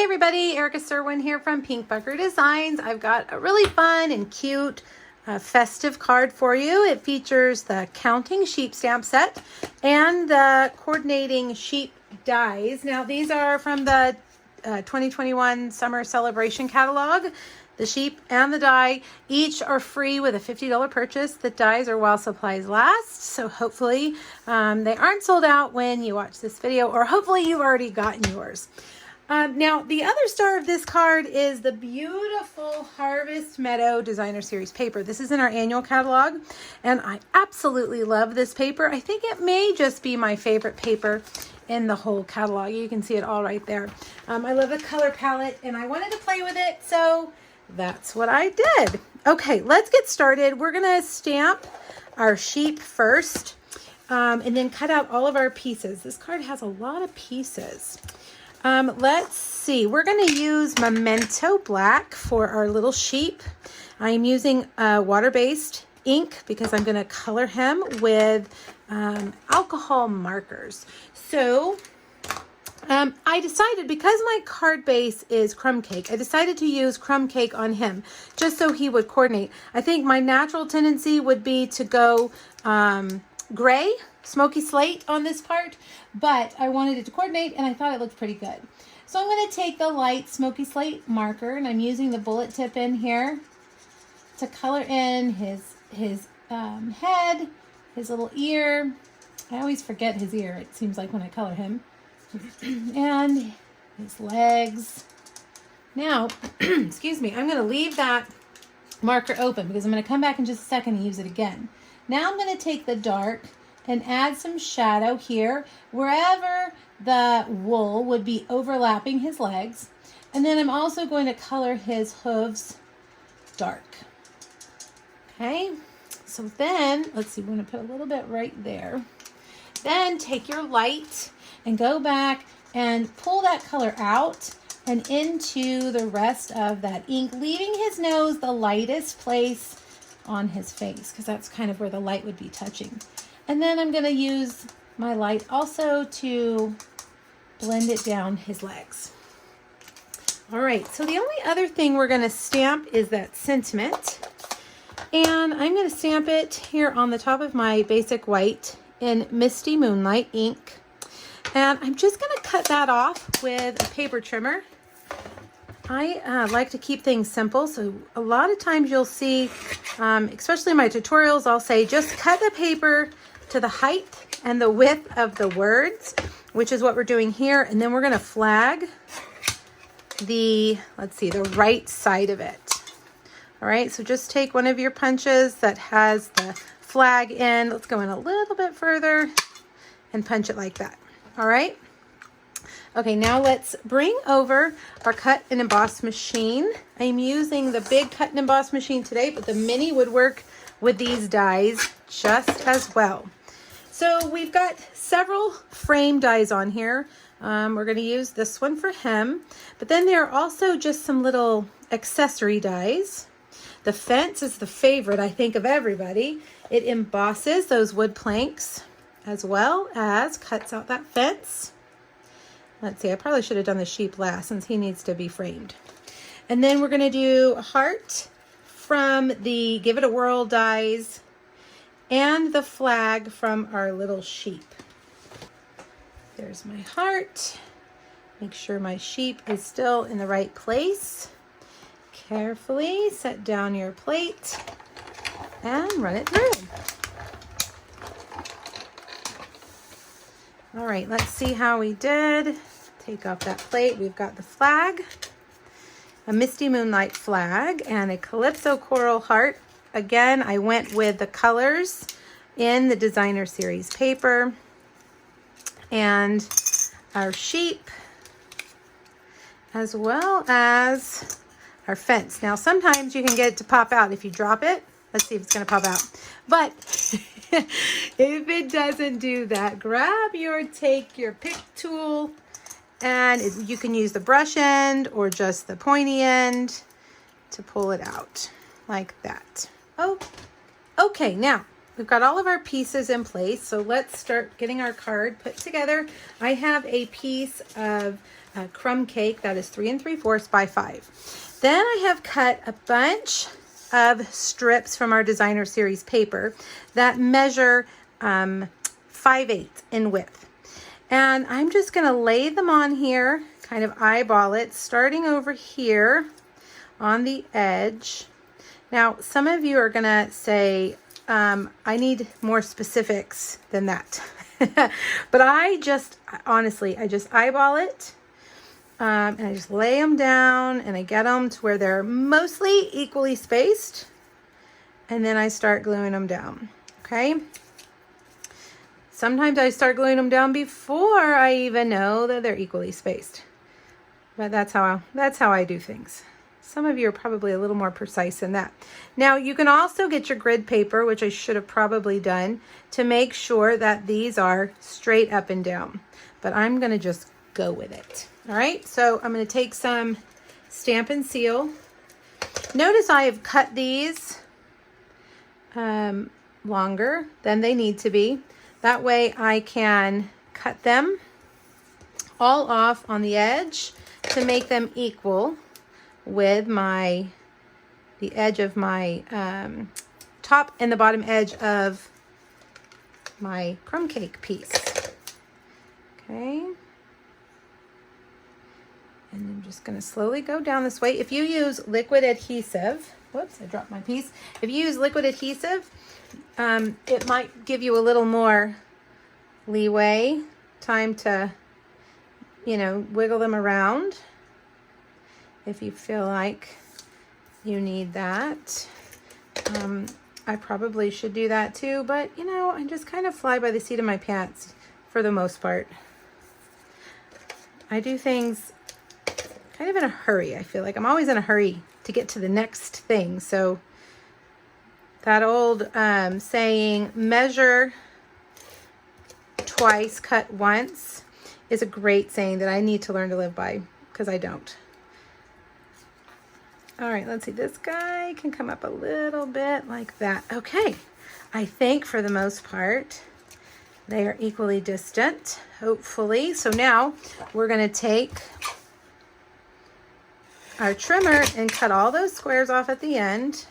everybody, Erica Serwin here from Pink Bucker Designs. I've got a really fun and cute festive card for you. It features the counting sheep stamp set and the coordinating sheep dies. Now these are from the 2021 Summer Celebration Catalog. The sheep and the die each are free with a $50 purchase. The dies are while supplies last, so hopefully they aren't sold out when you watch this video, or hopefully you've already gotten yours. Now, the other star of this card is the beautiful Harvest Meadow Designer Series paper. This is in our annual catalog, and I absolutely love this paper. I think it may just be my favorite paper in the whole catalog. You can see it all right there. I love the color palette, and I wanted to play with it, so that's what I did. Okay, let's get started. We're going to stamp our sheep first, and then cut out all of our pieces. This card has a lot of pieces. Let's see, we're going to use Memento Black for our little sheep. I'm using water-based ink because I'm going to color him with alcohol markers. So I decided, because my card base is crumb cake, I decided to use crumb cake on him just so he would coordinate. I think my natural tendency would be to go gray, smoky slate on this part, but I wanted it to coordinate and I thought it looked pretty good. So I'm going to take the light smoky slate marker, and I'm using the bullet tip in here to color in his head, his little ear. I always forget his ear, it seems like, when I color him. And his legs. Now, excuse me, I'm going to leave that marker open because I'm going to come back in just a second and use it again. Now I'm going to take the dark and add some shadow here wherever the wool would be overlapping his legs. And then I'm also going to color his hooves dark. Okay, so then, let's see, we're going to put a little bit right there. Then take your light and go back and pull that color out and into the rest of that ink, leaving his nose the lightest place on his face, because that's kind of where the light would be touching. And then I'm going to use my light also to blend it down his legs. All right, so the only other thing we're going to stamp is that sentiment. And I'm going to stamp it here on the top of my basic white in Misty Moonlight ink. And I'm just going to cut that off with a paper trimmer. I like to keep things simple, so a lot of times you'll see, especially in my tutorials, I'll say just cut the paper to the height and the width of the words, which is what we're doing here. And then we're going to flag the, let's see, the right side of it. All right, so just take one of your punches that has the flag in. Let's go in a little bit further and punch it like that. All right. Okay, now let's bring over our cut and emboss machine. I'm using the big cut and emboss machine today, but the mini would work with these dies just as well. So we've got several frame dies on here. We're going to use this one for him, but then there are also just some little accessory dies. The fence is the favorite, I think, of everybody. It embosses those wood planks as well as cuts out that fence. Let's see, I probably should have done the sheep last since he needs to be framed. And then we're going to do a heart from the Give It a Whirl dies and the flag from our little sheep. There's my heart. Make sure my sheep is still in the right place. Carefully set down your plate and run it through. All right, let's see how we did. Take off that plate. We've got the flag, a Misty Moonlight flag, and a Calypso Coral heart. Again, I went with the colors in the Designer Series paper. And our sheep, as well as our fence. Now, sometimes you can get it to pop out if you drop it. Let's see if it's going to pop out. But if it doesn't do that, take your pick tool, and you can use the brush end or just the pointy end to pull it out like that. Oh, okay. Now we've got all of our pieces in place. So let's start getting our card put together. I have a piece of crumb cake that is 3 3/4 by 5. Then I have cut a bunch of strips from our designer series paper that measure 5/8 in width. And I'm just going to lay them on here, kind of eyeball it, starting over here on the edge. Now, some of you are going to say, I need more specifics than that. But honestly, I just eyeball it. And I just lay them down and I get them to where they're mostly equally spaced. And then I start gluing them down. Okay. Sometimes I start gluing them down before I even know that they're equally spaced. But that's how I do things. Some of you are probably a little more precise than that. Now, you can also get your grid paper, which I should have probably done, to make sure that these are straight up and down. But I'm going to just go with it. All right, so I'm going to take some Stampin' Seal. Notice I have cut these longer than they need to be. That way I can cut them all off on the edge to make them equal with the edge of my top and the bottom edge of my crumb cake piece. Okay. And I'm just going to slowly go down this way. If you use liquid adhesive, whoops, I dropped my piece. If you use liquid adhesive, it might give you a little more leeway, time to, wiggle them around if you feel like you need that. I probably should do that too, but I just kind of fly by the seat of my pants for the most part. I do things kind of in a hurry. I feel like I'm always in a hurry to get to the next thing. So that old saying, measure twice, cut once, is a great saying that I need to learn to live by because I don't. All right, let's see. This guy can come up a little bit like that. Okay, I think for the most part, they are equally distant, hopefully. So now we're going to take our trimmer and cut all those squares off at the end.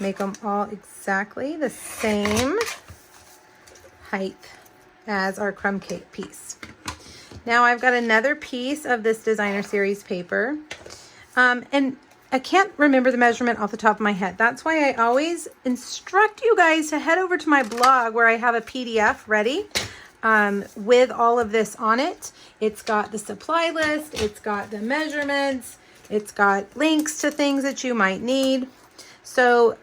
Make them all exactly the same height as our crumb cake piece. Now I've got another piece of this designer series paper. And I can't remember the measurement off the top of my head. That's why I always instruct you guys to head over to my blog where I have a PDF ready with all of this on it. It's got the supply list, it's got the measurements, it's got links to things that you might need. So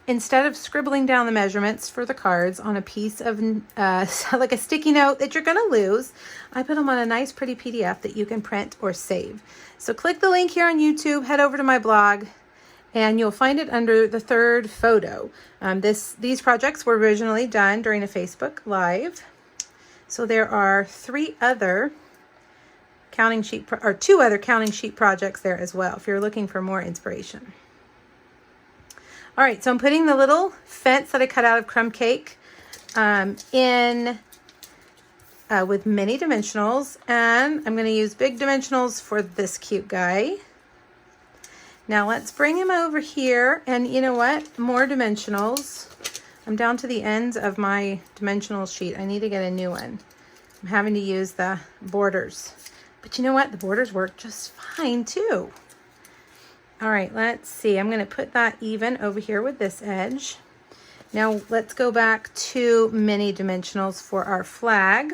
instead of scribbling down the measurements for the cards on a piece of like a sticky note that you're going to lose, I put them on a nice pretty PDF that you can print or save. So click the link here on YouTube, head over to my blog, and you'll find it under the third photo. These projects were originally done during a Facebook Live. So there are 2 other counting sheet projects there as well if you're looking for more inspiration. All right, so I'm putting the little fence that I cut out of crumb cake in with mini dimensionals, and I'm going to use big dimensionals for this cute guy. Now let's bring him over here, and you know what? More dimensionals. I'm down to the ends of my dimensional sheet. I need to get a new one. I'm having to use the borders, but you know what? The borders work just fine too. All right, let's see. I'm going to put that even over here with this edge. Now let's go back to mini dimensionals for our flag.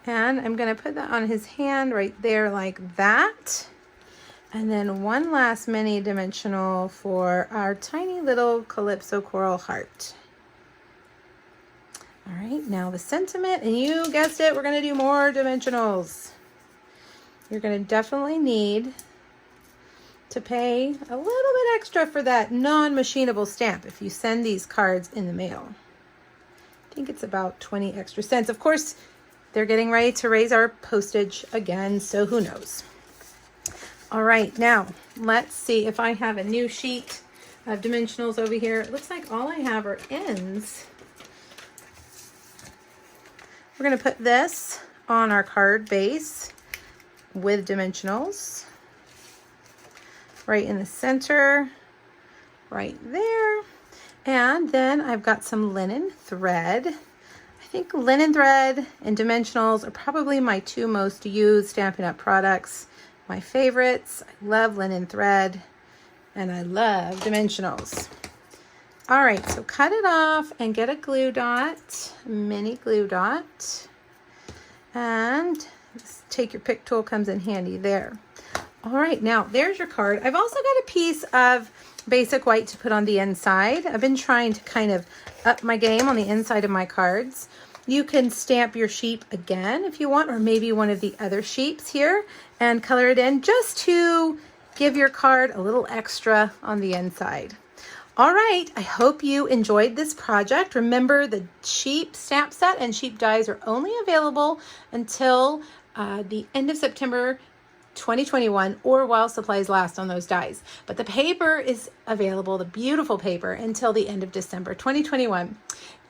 And I'm going to put that on his hand right there like that. And then one last mini dimensional for our tiny little Calypso coral heart. All right, now the sentiment, and you guessed it, we're going to do more dimensionals. You're going to definitely need to pay a little bit extra for that non-machinable stamp if you send these cards in the mail. I think it's about 20 extra cents. Of course, they're getting ready to raise our postage again, so who knows. All right, now let's see if I have a new sheet of dimensionals over here. It looks like all I have are ends. We're going to put this on our card base with dimensionals right in the center, right there. And then I've got some linen thread. I think linen thread and dimensionals are probably my two most used Stampin' Up! Products. My favorites. I love linen thread and I love dimensionals. All right, so cut it off and get a glue dot, a mini glue dot. And take your pick tool, comes in handy there. All right, now there's your card. I've also got a piece of basic white to put on the inside. I've been trying to kind of up my game on the inside of my cards. You can stamp your sheep again if you want, or maybe one of the other sheeps here, and color it in just to give your card a little extra on the inside. All right, I hope you enjoyed this project. Remember, the sheep stamp set and sheep dies are only available until the end of September 2021, or while supplies last on those dies. But the paper is available, the beautiful paper, until the end of December 2021.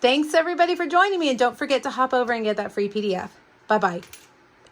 Thanks everybody for joining me, and don't forget to hop over and get that free PDF. Bye-bye.